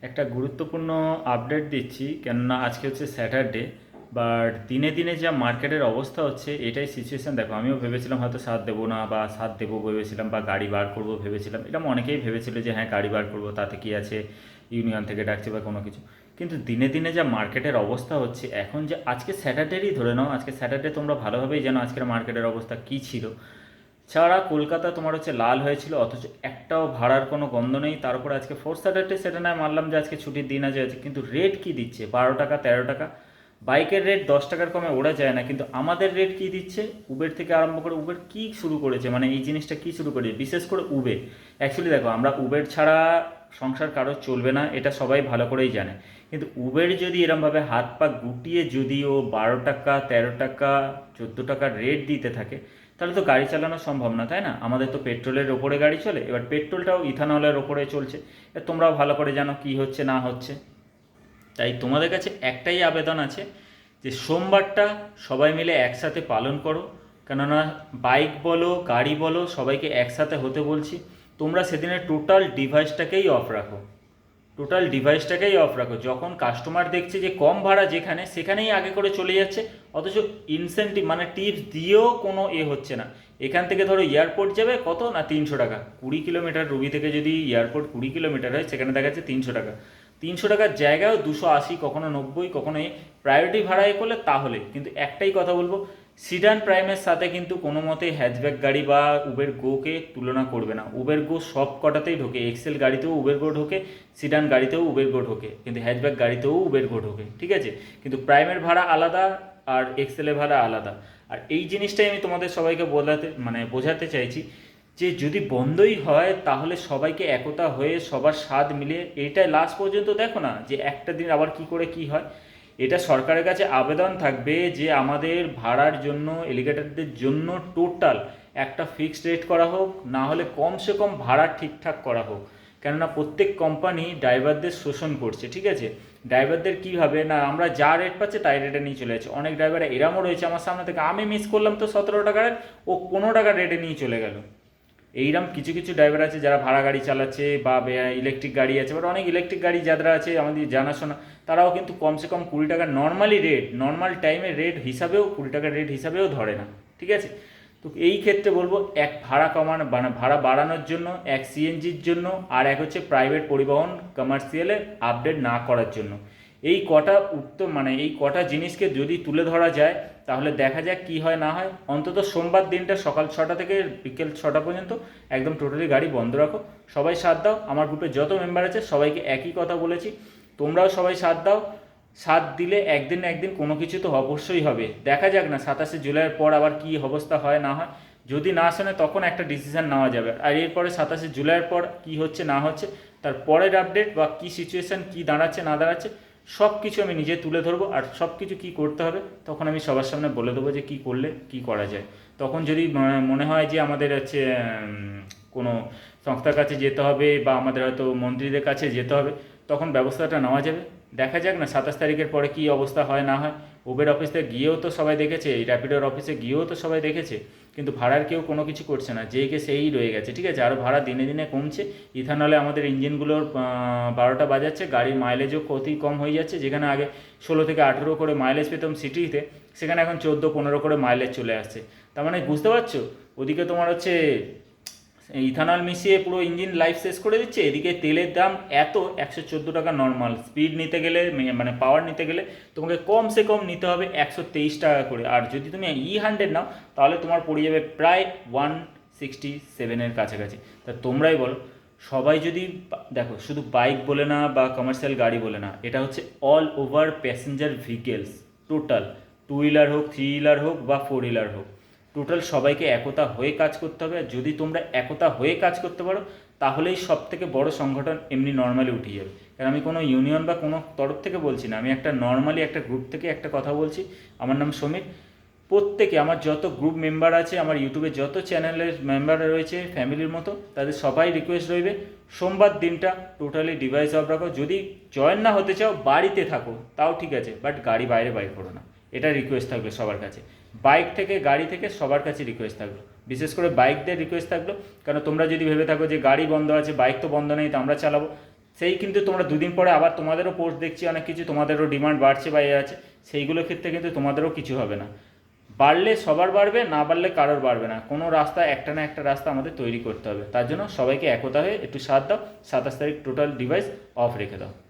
একটা গুরুত্বপূর্ণ আপডেট দিচ্ছি, কেননা আজকে হচ্ছে স্যাটারডে। বাট দিনে দিনে যা মার্কেটের অবস্থা হচ্ছে, এটাই সিচুয়েশান। দেখো, আমিও ভেবেছিলাম হয়তো সাথ দেবো না, বা সাথ দেবো ভেবেছিলাম, বা গাড়ি বার করবো ভেবেছিলাম। এরকম অনেকেই ভেবেছিল যে হ্যাঁ গাড়ি বার করবো, তাতে কি আছে, ইউনিয়ন থেকে ডাকছে বা কোনো কিছু। কিন্তু দিনে দিনে যা মার্কেটের অবস্থা হচ্ছে এখন, যে আজকে স্যাটারডেরই ধরে নাও, আজকে স্যাটারডে, তোমরা ভালোভাবেই জানো আজকের মার্কেটের অবস্থা কী ছিল। সারা কলকাতা তোমার হচ্ছে লাল হয়েছিল, অথচ একটাও ভাড়ার কোনো গন্ধ নেই। তার উপর আজকে ফোর্থ স্যাটারডে, সেটা নয় মানলাম যে আজকে ছুটির দিন আছে, কিন্তু রেট কি দিচ্ছে, 12 টাকা 13 টাকা। বাইকের রেট 10 টাকার কমে ওরা যায় না, কিন্তু আমাদের রেট কি দিচ্ছে। উবের থেকে আরম্ভ করে, উবের কি শুরু করেছে, মানে এই জিনিসটা কি শুরু করেছে, বিশেষ করে উবের। অ্যাকচুয়ালি দেখো, আমরা উবের ছাড়া সংসার কারোর চলবে না, এটা সবাই ভালো করেই জানে। কিন্তু উবের যদি এরমভাবে হাত পা গুটিয়ে যদি ও 12 টাকা 13 টাকা 14 টাকার রেট দিতে থাকে, তাহলে তো গাড়ি চালানো সম্ভব না, তাই না? আমাদের তো পেট্রোলের ওপরে গাড়ি চলে, এবার পেট্রোলটাও ইথানলের ওপরে চলছে। তোমরাও ভালো করে জানো কি হচ্ছে না হচ্ছে। তাই তোমাদের কাছে একটাই আবেদন আছে, যে সোমবারটা সবাই মিলে একসাথে পালন করো। কেননা বাইক বলো গাড়ি বলো, সবাইকে একসাথে হতে বলছি। তোমরা সেদিনের টোটাল ডিভাইসটাকেই অফ রাখো, টোটাল ডিভাইসটাকেই অফ রাখো। যখন কাস্টমার দেখছে যে কম ভাড়া যেখানে, সেখানেই আগে করে চলে যাচ্ছে, অথচ ইনসেন্টিভ মানে টিপস দিয়েও কোনো হচ্ছে না। এখান থেকে ধরো এয়ারপোর্ট যাবে কত না, 300 টাকা। 20 কিলোমিটার, রুবি থেকে যদি এয়ারপোর্ট 20 কিলোমিটার হয়, সেখানে দেখা যাচ্ছে 300 টাকা। 300 টাকার জায়গাও 280, কখনো 90, কখনো প্রায়োরিটি ভাড়ায় করলে তাহলে। কিন্তু একটাই কথা বলবো, সিডান প্রাইমের সাথে কিন্তু কোনো মতে হ্যাচব্যাক গাড়ি বা উবের গোকে তুলনা করবে না। উবের গো সব কটাতেই ঢোকে, এক্সেল গাড়িতেও উবের গো ঢোকে, সিডান গাড়িতেও উবের গো ঢোকে, কিন্তু হ্যাচব্যাক গাড়িতেও উবের গো ঢোকে, ঠিক আছে? কিন্তু প্রাইমের ভাড়া আলাদা, আর এক্সেলের ভাড়া আলাদা। আর এই জিনিসটাই আমি তোমাদের সবাইকে বোঝাতে চাইছি, যে যদি বন্ধই হয় তাহলে সবাইকে একতা হয়ে সবার স্বাদ মিলিয়ে এইটাই লাস্ট পর্যন্ত দেখো না, যে একটা দিন আবার কি করে কি হয়। এটা সরকারের কাছে আবেদন থাকবে যে আমাদের ভাড়ার জন্য, এলিগেটরদের জন্য টোটাল একটা ফিক্সড রেট করা হোক, না হলে কমসে কম ভাড়া ঠিকঠাক করা হোক। কেননা প্রত্যেক কোম্পানি ড্রাইভারদের শোষণ করছে, ঠিক আছে? ড্রাইভারদের কীভাবে না, আমরা যা রেট পাচ্ছে তাই রেটে নিয়ে চলে যাচ্ছে। অনেক ড্রাইভার এরমও রয়েছে আমার সামনে থেকে, আমি মিস করলাম তো 17 টাকার, ও 15 টাকার রেটে নিয়ে চলে গেল। এইরকম কিছু কিছু ড্রাইভার আছে যারা ভাড়া গাড়ি চালাচ্ছে, বা ইলেকট্রিক গাড়ি আছে, বাট অনেক ইলেকট্রিক গাড়ি যারা আছে আমাদের জানাশোনা, তারাও কিন্তু কমসে কম 20 টাকার নর্মালি রেট, নর্মাল টাইমের রেট হিসাবেও 20 টাকার রেট হিসাবেও ধরে না, ঠিক আছে? তো এই ক্ষেত্রে বলবো, এক ভাড়া কমানো, মানে ভাড়া বাড়ানোর জন্য, এক সিএনজির জন্য, আর এক হচ্ছে প্রাইভেট পরিবহন কমার্শিয়ালে আপডেট না করার জন্য। এই কটা মানে এই কটা জিনিসকে যদি তুলে ধরা যায়, তাহলে দেখা যাক কি হয় না হয়। অন্তত সোমবার দিনটা সকাল 6টা থেকে বিকেল 6টা পর্যন্ত একদম টোটালি গাড়ি বন্ধ রাখো। সবাই সাথ দাও, আমার গ্রুপে যত মেম্বার আছে সবাইকে একই কথা বলেছি, তোমরাও সবাই সাথ দাও। সাথ দিলে একদিন না একদিন কোনো কিছু তো অবশ্যই হবে। দেখা যাক না 27শে জুলাইয়ের পর আবার কি অবস্থা হয় না হয়। যদি না শোনে তখন একটা ডিসিশান নেওয়া যাবে। আর এরপরে 27শে জুলাইয়ের পর কি হচ্ছে না হচ্ছে, তার পরের আপডেট বা কী সিচুয়েশান কী দাঁড়াচ্ছে না দাঁড়াচ্ছে, সব কিছু আমি নিজে তুলে ধরবো। আর সব কিছু কী করতে হবে তখন আমি সবার সামনে বলে দেবো, যে কী করলে কী করা যায়। তখন যদি মনে হয় যে আমাদের হচ্ছে কোনো সংস্থার কাছে যেতে হবে, বা আমাদের হয়তো মন্ত্রীদের কাছে যেতে হবে, তখন ব্যবস্থাটা নেওয়া যাবে। দেখা যাক না 27 তারিখের পরে কী অবস্থা হয় না হয়। উবের অফিসে গিয়েও তো সবাই দেখেছে, র্যাপিডোর অফিসে গিয়েও তো সবাই দেখেছে, কিন্তু ভাড়ার কেউ কোনো কিছু করছে না, যেই কে সেই রয়ে গেছে, ঠিক আছে? আরও ভাড়া দিনে দিনে কমছে। ইথানলে আমাদের ইঞ্জিনগুলোর 12টা বাজাচ্ছে, গাড়ির মাইলেজও অতি কম হয়ে যাচ্ছে। যেখানে আগে 16 থেকে 18 করে মাইলেজ পেতাম সিটিতে, সেখানে এখন 14-15 করে মাইলেজ চলে আসছে। তার মানে বুঝতে পারছো, ওদিকে তোমার হচ্ছে ইথানল মিশিয়ে পুরো ইঞ্জিন লাইফ শেষ করে দিচ্ছে, এদিকে তেলের দাম এত, 114 টাকা নর্মাল স্পিড নিতে গেলে, মানে পাওয়ার নিতে গেলে তোমাকে কমসে কম নিতে হবে 123 টাকা করে। আর যদি তুমি E100 নাও, তাহলে তোমার পড়ে যাবে প্রায় 167-এর কাছাকাছি। তা তোমরাই বলো, সবাই যদি দেখো, শুধু বাইক বলে না বা কমার্শিয়াল গাড়ি বলে না, এটা হচ্ছে all over passenger vehicles, total 2 wheeler হোক, 3 হুইলার হোক বা 4 হুইলার হোক, টোটাল সবাইকে একতা হয়ে কাজ করতে হবে। আর যদি তোমরা একতা হয়ে কাজ করতে পারো, তাহলেই সব থেকে বড় সংগঠন এমনি নর্মালি উঠে যাবে। কারণ আমি কোনো ইউনিয়ন বা কোনো তরফ থেকে বলছি না, আমি একটা নর্মালি একটা গ্রুপ থেকে একটা কথা বলছি। আমার নাম সমীর। প্রত্যেকে, আমার যত গ্রুপ মেম্বার আছে, আমার ইউটিউবে যত চ্যানেলের মেম্বার রয়েছে ফ্যামিলির মতো, তাদের সবাই রিকোয়েস্ট রইবে, সোমবার দিনটা টোটালি ডিভাইস অফ রাখো। যদি জয়েন না হতে চাও, বাড়িতে থাকো, তাও ঠিক আছে, বাট গাড়ি বাইরে বাইর করো না। এটা রিকোয়েস্ট থাকবে সবার কাছে, বাইক থেকে গাড়ি থেকে সবার কাছে রিকোয়েস্ট থাকলো। বিশেষ করে বাইকদের রিকোয়েস্ট থাকলো, কারণ তোমরা যদি ভেবে থাকো যে গাড়ি বন্ধ আছে, বাইক তো বন্ধ নেই, তো আমরা চালাবো, সেই কিন্তু তোমরা দুদিন পরে আবার তোমাদেরও পোস্ট দেখছি অনেক কিছু, তোমাদেরও ডিমান্ড বাড়ছে বা এ আছে, সেইগুলোর ক্ষেত্রে কিন্তু তোমাদেরও কিছু হবে না। বাড়লে সবার বাড়বে, না বাড়লে কারোর বাড়বে না। কোনো রাস্তা, একটা না একটা রাস্তা আমাদের তৈরি করতে হবে। তার জন্য সবাইকে একতা হয়ে একটু সাথ দাও। 27 তারিখ টোটাল ডিভাইস অফ রেখে দাও।